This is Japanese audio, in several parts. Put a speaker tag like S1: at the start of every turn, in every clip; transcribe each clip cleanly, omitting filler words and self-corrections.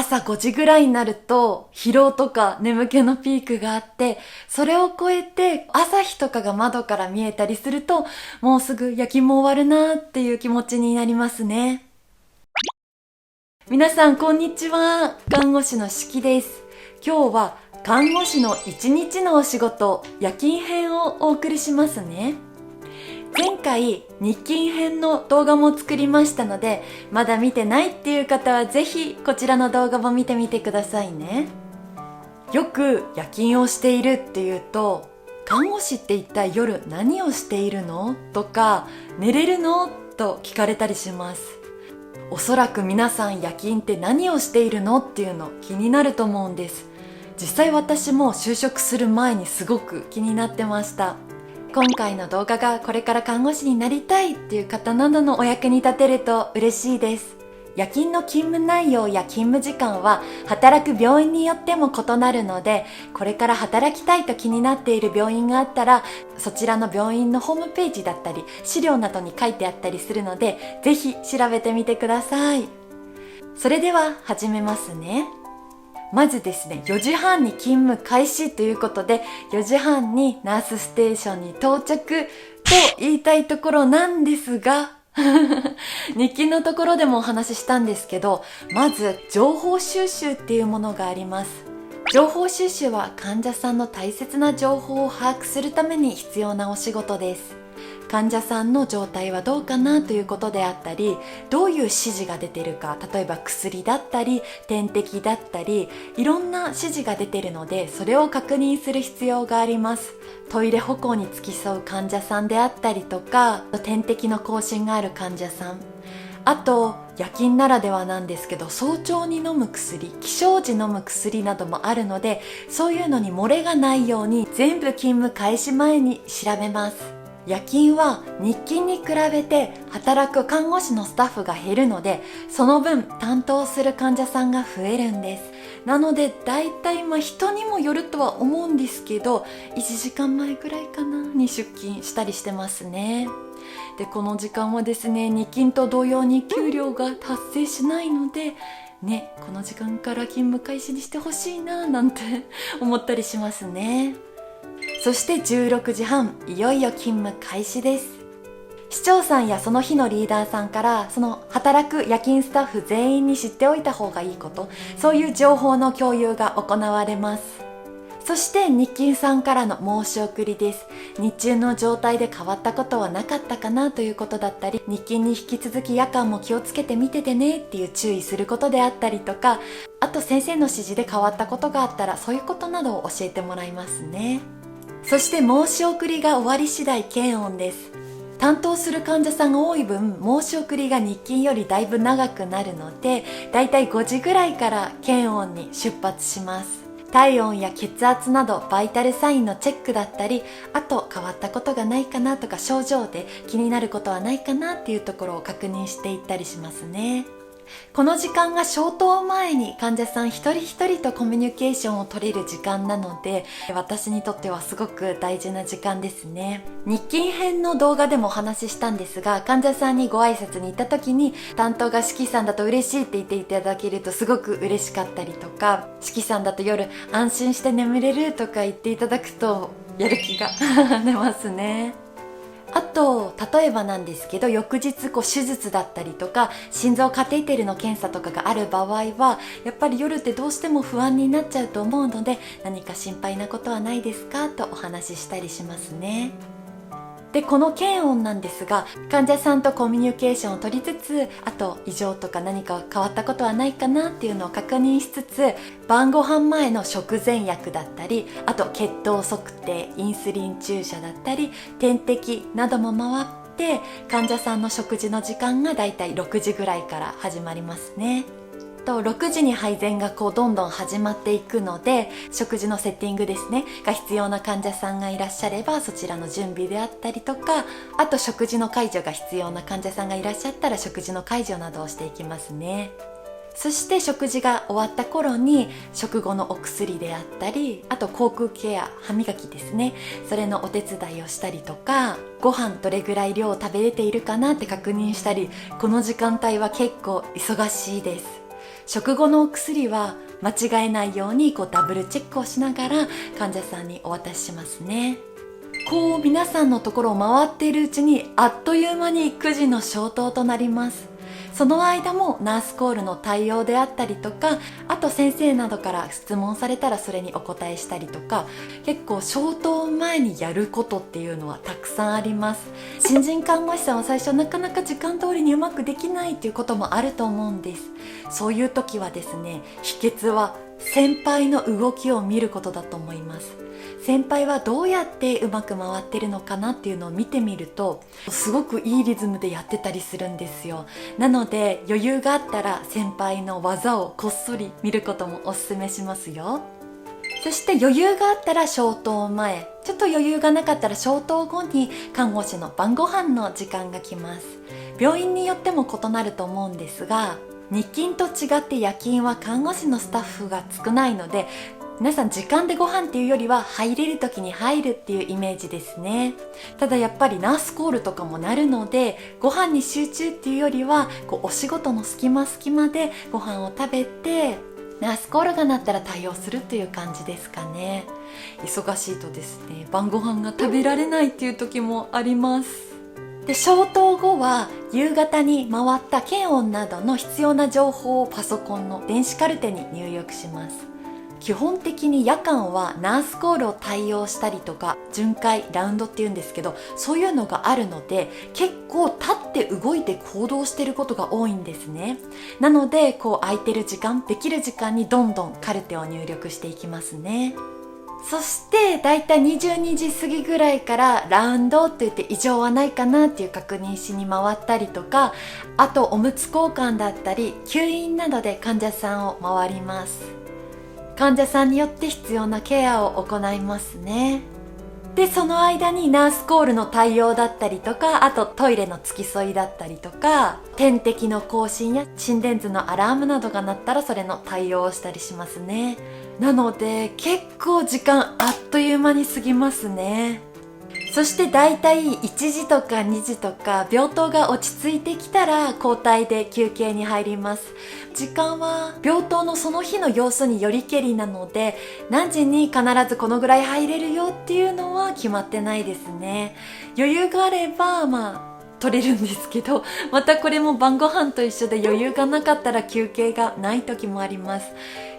S1: 朝5時ぐらいになると疲労とか眠気のピークがあって、それを超えて朝日とかが窓から見えたりすると、もうすぐ夜勤も終わるなっていう気持ちになりますね。皆さんこんにちは。看護師のしきです。今日は看護師の一日のお仕事夜勤編をお送りしますね。前回日勤編の動画も作りましたので、まだ見てないっていう方はぜひこちらの動画も見てみてくださいね。よく夜勤をしているっていうと、看護師って一体夜何をしているのとか、寝れるのと聞かれたりします。おそらく皆さん夜勤って何をしているのっていうの気になると思うんです。実際私も就職する前にすごく気になってました。今回の動画がこれから看護師になりたいっていう方などのお役に立てると嬉しいです。夜勤の勤務内容や勤務時間は働く病院によっても異なるので、これから働きたいと気になっている病院があったら、そちらの病院のホームページだったり資料などに書いてあったりするので、ぜひ調べてみてください。それでは始めますね。まずですね、4時半に勤務開始ということで、4時半にナースステーションに到着と言いたいところなんですが日勤のところでもお話ししたんですけど、まず情報収集っていうものがあります。情報収集は患者さんの大切な情報を把握するために必要なお仕事です。患者さんの状態はどうかなということであったり、どういう指示が出てるか、例えば薬だったり点滴だったり、いろんな指示が出てるので、それを確認する必要があります。トイレ歩行に付き添う患者さんであったりとか、点滴の更新がある患者さん、あと夜勤ならではなんですけど、早朝に飲む薬、起床時飲む薬などもあるので、そういうのに漏れがないように全部勤務開始前に調べます。夜勤は日勤に比べて働く看護師のスタッフが減るので、その分担当する患者さんが増えるんです。なのでだいたい人にもよるとは思うんですけど、1時間前くらいかなに出勤したりしてますね。で、この時間はですね、日勤と同様に給料が発生しないのでね、この時間から勤務開始にしてほしいななんて思ったりしますね。そして16時半、いよいよ勤務開始です。市長さんやその日のリーダーさんから、その働く夜勤スタッフ全員に知っておいた方がいいこと、そういう情報の共有が行われます。そして日勤さんからの申し送りです。日中の状態で変わったことはなかったかなということだったり、日勤に引き続き夜間も気をつけてみててねっていう注意することであったりとか、あと先生の指示で変わったことがあったら、そういうことなどを教えてもらいますね。そして申し送りが終わり次第検温です。担当する患者さんが多い分、申し送りが日勤よりだいぶ長くなるので、だいたい5時ぐらいから検温に出発します。体温や血圧などバイタルサインのチェックだったり、あと変わったことがないかなとか、症状で気になることはないかなっていうところを確認していったりしますね。この時間が消灯前に患者さん一人一人とコミュニケーションを取れる時間なので、私にとってはすごく大事な時間ですね。日勤編の動画でもお話ししたんですが、患者さんにご挨拶に行った時に、担当がしきさんだと嬉しいって言っていただけるとすごく嬉しかったりとか、しきさんだと夜安心して眠れるとか言っていただくとやる気が出ますね。あと、例えばなんですけど、翌日手術だったりとか、心臓カテーテルの検査とかがある場合は、やっぱり夜ってどうしても不安になっちゃうと思うので、何か心配なことはないですかとお話ししたりしますね。で、この検温なんですが、患者さんとコミュニケーションを取りつつ、あと異常とか何か変わったことはないかなっていうのを確認しつつ、晩ご飯前の食前薬だったり、あと血糖測定、インスリン注射だったり、点滴なども回って、患者さんの食事の時間がだいたい6時ぐらいから始まりますね。6時に配膳がどんどん始まっていくので、食事のセッティングですねが必要な患者さんがいらっしゃれば、そちらの準備であったりとか、あと食事の介助が必要な患者さんがいらっしゃったら食事の介助などをしていきますね。そして食事が終わった頃に食後のお薬であったり、あと口腔ケア、歯磨きですね、それのお手伝いをしたりとか、ご飯どれぐらい量を食べれているかなって確認したり、この時間帯は結構忙しいです。食後のお薬は間違えないようにダブルチェックをしながら患者さんにお渡ししますね。皆さんのところを回っているうちにあっという間に9時の消灯となります。その間もナースコールの対応であったりとか、あと先生などから質問されたらそれにお答えしたりとか、結構消灯前にやることっていうのはたくさんあります。新人看護師さんは最初なかなか時間通りにうまくできないっていうこともあると思うんです。そういう時はですね、秘訣は先輩の動きを見ることだと思います。先輩はどうやってうまく回ってるのかなっていうのを見てみると、すごくいいリズムでやってたりするんですよ。なので余裕があったら先輩の技をこっそり見ることもおすすめしますよ。そして余裕があったら消灯前、ちょっと余裕がなかったら消灯後に看護師の晩ご飯の時間が来ます。病院によっても異なると思うんですが、日勤と違って夜勤は看護師のスタッフが少ないので、皆さん時間でご飯っていうよりは入れる時に入るっていうイメージですね。ただやっぱりナースコールとかもなるので、ご飯に集中っていうよりはお仕事の隙間でご飯を食べて、ナースコールが鳴ったら対応するっていう感じですかね。忙しいとですね、晩ご飯が食べられないっていう時もあります。で、消灯後は夕方に回った検温などの必要な情報をパソコンの電子カルテに入力します。基本的に夜間はナースコールを対応したりとか、巡回ラウンドっていうんですけど、そういうのがあるので、結構立って動いて行動してることが多いんですね。なので空いてる時間、できる時間にどんどんカルテを入力していきますね。そしてだいたい22時過ぎぐらいからラウンドって言って異常はないかなっていう確認しに回ったりとか、あとおむつ交換だったり吸引などで患者さんを回ります。患者さんによって必要なケアを行いますね。で、その間にナースコールの対応だったりとか、あとトイレの付き添いだったりとか、点滴の更新や心電図のアラームなどが鳴ったらそれの対応をしたりしますね。なので結構時間あっという間に過ぎますね。そしてだいたい1時とか2時とか病棟が落ち着いてきたら交代で休憩に入ります。時間は病棟のその日の様子によりけりなので、何時に必ずこのぐらい入れるよっていうのは決まってないですね。余裕があれば取れるんですけど、またこれも晩ご飯と一緒で余裕がなかったら休憩がない時もあります。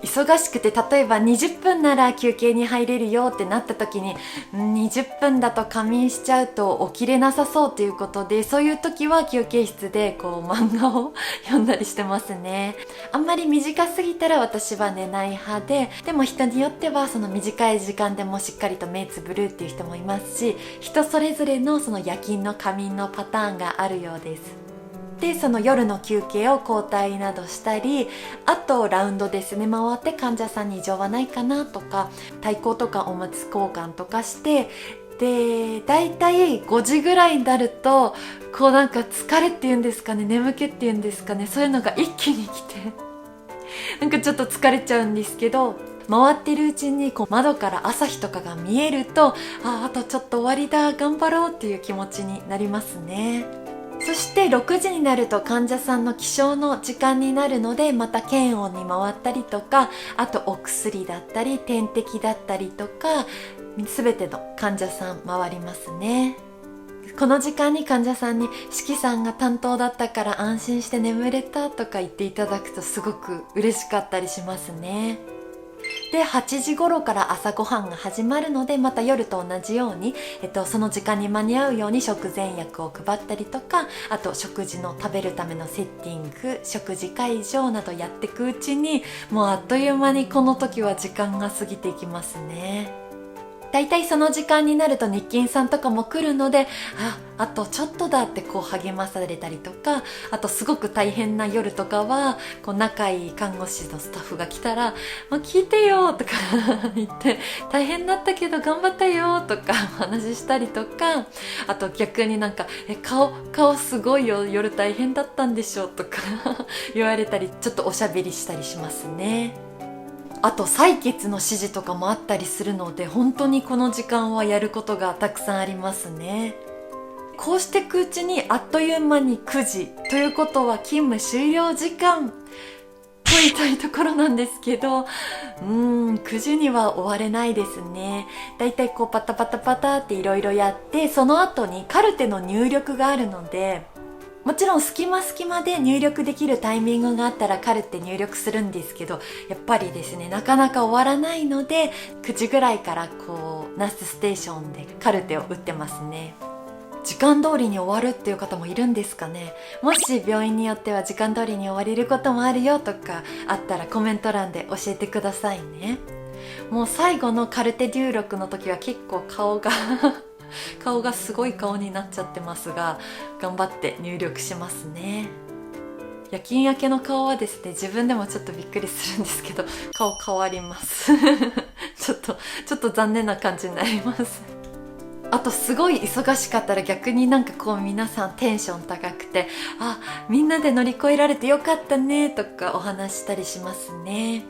S1: 忙しくて例えば20分なら休憩に入れるよってなった時に、20分だと仮眠しちゃうと起きれなさそうということで、そういう時は休憩室で漫画を読んだりしてますね。あんまり短すぎたら私は寝ない派で、でも人によってはその短い時間でもしっかりと目つぶるっていう人もいますし、人それぞれのその夜勤の仮眠のパターンがあるようです。で、その夜の休憩を交代などしたり、あとラウンドですね、回って患者さんに異常はないかなとか、体操とかおむつ交換とかして、で、だいたい5時ぐらいになると疲れっていうんですかね、眠気っていうんですかね、そういうのが一気に来てちょっと疲れちゃうんですけど、回ってるうちに窓から朝日とかが見えると、あとちょっと終わりだ、頑張ろうっていう気持ちになりますね。そして6時になると患者さんの起床の時間になるので、また検温に回ったりとか、あとお薬だったり点滴だったりとか、全ての患者さん回りますね。この時間に患者さんに指揮さんが担当だったから安心して眠れたとか言っていただくとすごく嬉しかったりしますね。で、8時頃から朝ごはんが始まるので、また夜と同じように、その時間に間に合うように食前薬を配ったりとか、あと食事の食べるためのセッティング、食事会場などやっていくうちに、もうあっという間にこの時は時間が過ぎていきますね。だいたいその時間になると日勤さんとかも来るので、あとちょっとだって励まされたりとか、あとすごく大変な夜とかは仲いい看護師のスタッフが来たら、聞いてよとか言って、大変だったけど頑張ったよとかお話ししたりとか、あと逆に顔すごいよ、夜大変だったんでしょとか言われたり、ちょっとおしゃべりしたりしますね。あと採血の指示とかもあったりするので、本当にこの時間はやることがたくさんありますね。こうしていくうちにあっという間に9時ということは勤務終了時間。言いたいところなんですけど、9時には終われないですね。だいたいこうパタパタパタっていろいろやって、その後にカルテの入力があるので、もちろん隙間で入力できるタイミングがあったらカルテ入力するんですけど、やっぱりですね、なかなか終わらないので、9時ぐらいからこうナースステーションでカルテを打ってますね。時間通りに終わるっていう方もいるんですかね。もし病院によっては時間通りに終われることもあるよとかあったらコメント欄で教えてくださいね。もう最後のカルテ入力の時は結構顔がすごい顔になっちゃってますが、頑張って入力しますね。夜勤明けの顔はですね、自分でもちょっとびっくりするんですけど、顔変わりますちょっと残念な感じになりますあとすごい忙しかったら逆になんかこう皆さんテンション高くて、みんなで乗り越えられてよかったねとかお話したりしますね。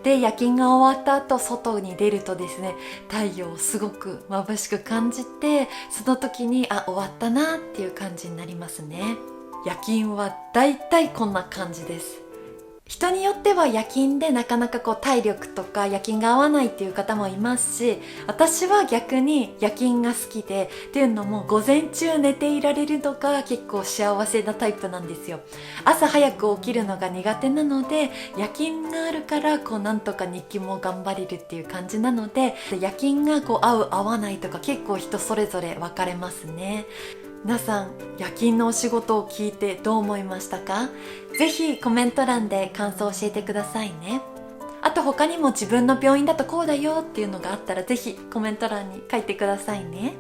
S1: で、夜勤が終わった後外に出るとですね、太陽をすごく眩しく感じて、その時に終わったなっていう感じになりますね。夜勤はだいたいこんな感じです。人によっては夜勤でなかなかこう体力とか夜勤が合わないっていう方もいますし、私は逆に夜勤が好きで、っていうのも午前中寝ていられるのが結構幸せなタイプなんですよ。朝早く起きるのが苦手なので、夜勤があるからこうなんとか日記も頑張れるっていう感じなので、夜勤がこう合う合わないとか結構人それぞれ分かれますね。皆さん、夜勤のお仕事を聞いてどう思いましたか？ぜひコメント欄で感想を教えてくださいね。あと他にも自分の病院だとこうだよっていうのがあったらぜひコメント欄に書いてくださいね。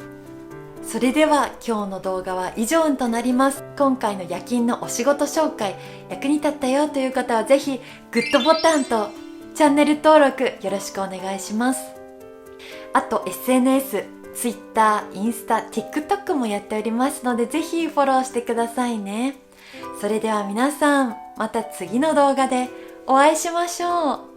S1: それでは今日の動画は以上となります。今回の夜勤のお仕事紹介、役に立ったよという方はぜひグッドボタンとチャンネル登録よろしくお願いします。あと SNS、Twitter、インスタ、TikTok もやっておりますのでぜひフォローしてくださいね。それでは皆さん、また次の動画でお会いしましょう。